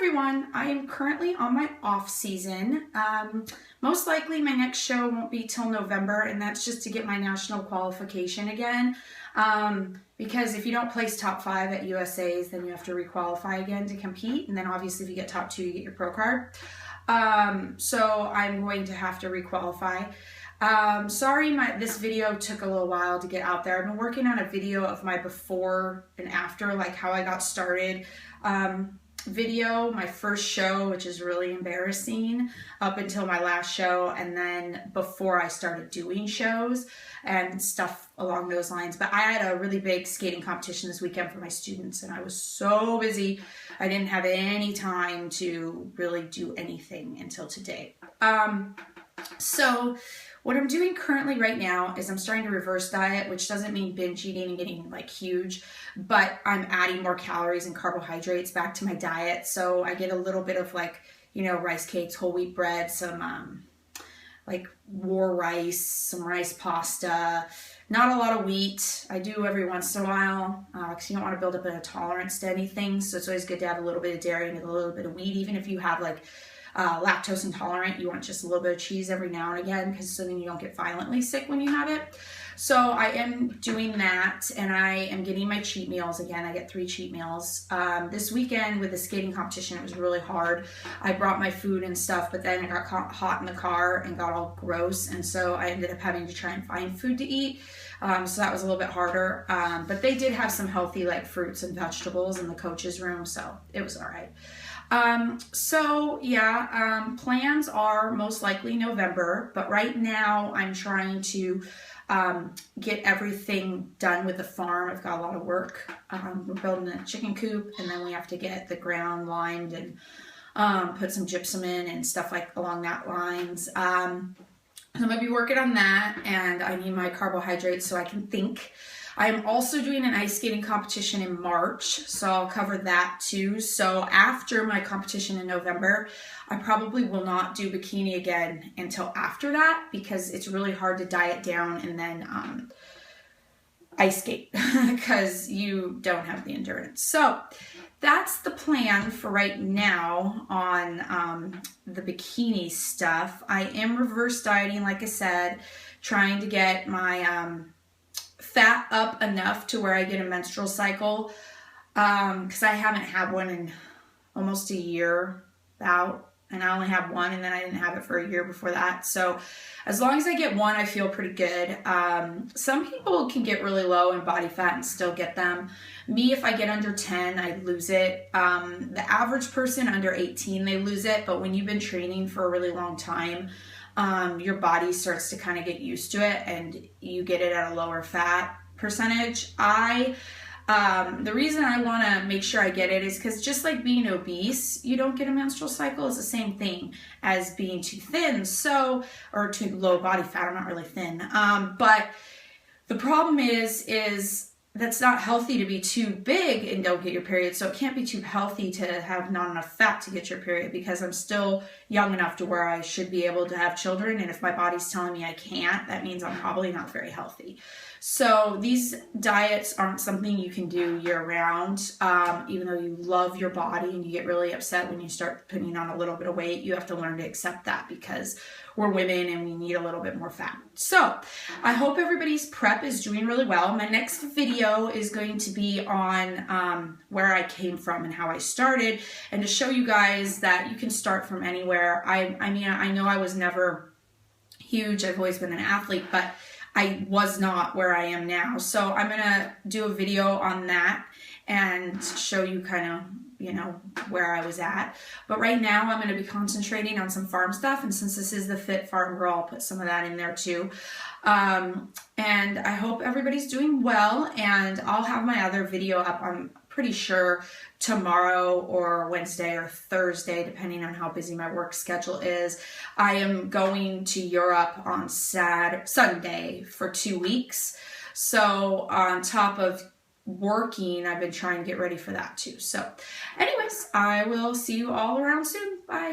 everyone, I am currently on my off season. Most likely my next show won't be till November, and that's just to get my national qualification again. Because if you don't place top 5 at USA's, then you have to requalify again to compete, and then obviously if you get top 2, you get your pro card. So I'm going to have to requalify. Sorry, this video took a little while to get out there. I've been working on a video of my before and after, like how I got started video, my first show, which is really embarrassing, up until my last show, and then before I started doing shows and stuff along those lines. But I had a really big skating competition this weekend for my students, and I was so busy I didn't have any time to really do anything until today. So what I'm doing currently right now is I'm starting to reverse diet, which doesn't mean binge eating and getting like huge, but I'm adding more calories and carbohydrates back to my diet. So I get a little bit of like, you know, rice cakes, whole wheat bread, some like war rice, some rice pasta, not a lot of wheat. I do every once in a while because you don't want to build up a tolerance to anything. So it's always good to have a little bit of dairy and a little bit of wheat, even if you have like lactose intolerant. You want just a little bit of cheese every now and again, because so then you don't get violently sick when you have it. So I am doing that, and I am getting my cheat meals again. I get 3 cheat meals. This weekend with the skating competition, it was really hard. I brought my food and stuff, but then it got hot in the car and got all gross, and so I ended up having to try and find food to eat. So that was a little bit harder, but they did have some healthy like fruits and vegetables in the coach's room, so it was all right. Plans are most likely November, but right now I'm trying to get everything done with the farm. I've got a lot of work. We're building a chicken coop, and then we have to get the ground lined and put some gypsum in and stuff like along that lines. So I'm going to be working on that, and I need my carbohydrates so I can think. I am also doing an ice skating competition in March, so I'll cover that too. So after my competition in November, I probably will not do bikini again until after that, because it's really hard to diet down and then ice skate because you don't have the endurance. So that's the plan for right now on the bikini stuff. I am reverse dieting, like I said, trying to get my fat up enough to where I get a menstrual cycle, because I haven't had one in almost a year about, and I only have one, and then I didn't have it for a year before that. So as long as I get one, I feel pretty good. Some people can get really low in body fat and still get them. Me, if I get under 10, I lose it. The average person under 18, they lose it, but when you've been training for a really long time, your body starts to kind of get used to it, and you get it at a lower fat percentage. The reason I want to make sure I get it is because just like being obese, you don't get a menstrual cycle, is the same thing as being too thin, or too low body fat. I'm not really thin, but the problem is that's not healthy to be too big and don't get your period. So it can't be too healthy to have not enough fat to get your period, because I'm still young enough to where I should be able to have children. And if my body's telling me I can't, that means I'm probably not very healthy. So these diets aren't something you can do year round. Even though you love your body and you get really upset when you start putting on a little bit of weight, you have to learn to accept that, because we're women and we need a little bit more fat. So I hope everybody's prep is doing really well. My next video is going to be on where I came from and how I started, and to show you guys that you can start from anywhere. I mean, I know I was never huge. I've always been an athlete, but I was not where I am now. So I'm going to do a video on that and show you kind of, you know, where I was at. But right now I'm going to be concentrating on some farm stuff. And since this is the Fit Farm Girl, I'll put some of that in there too. And I hope everybody's doing well. And I'll have my other video up, I'm pretty sure, tomorrow or Wednesday or Thursday, depending on how busy my work schedule is. I am going to Europe on Sunday for 2 weeks. So on top of working, I've been trying to get ready for that too. So anyways, I will see you all around soon. Bye.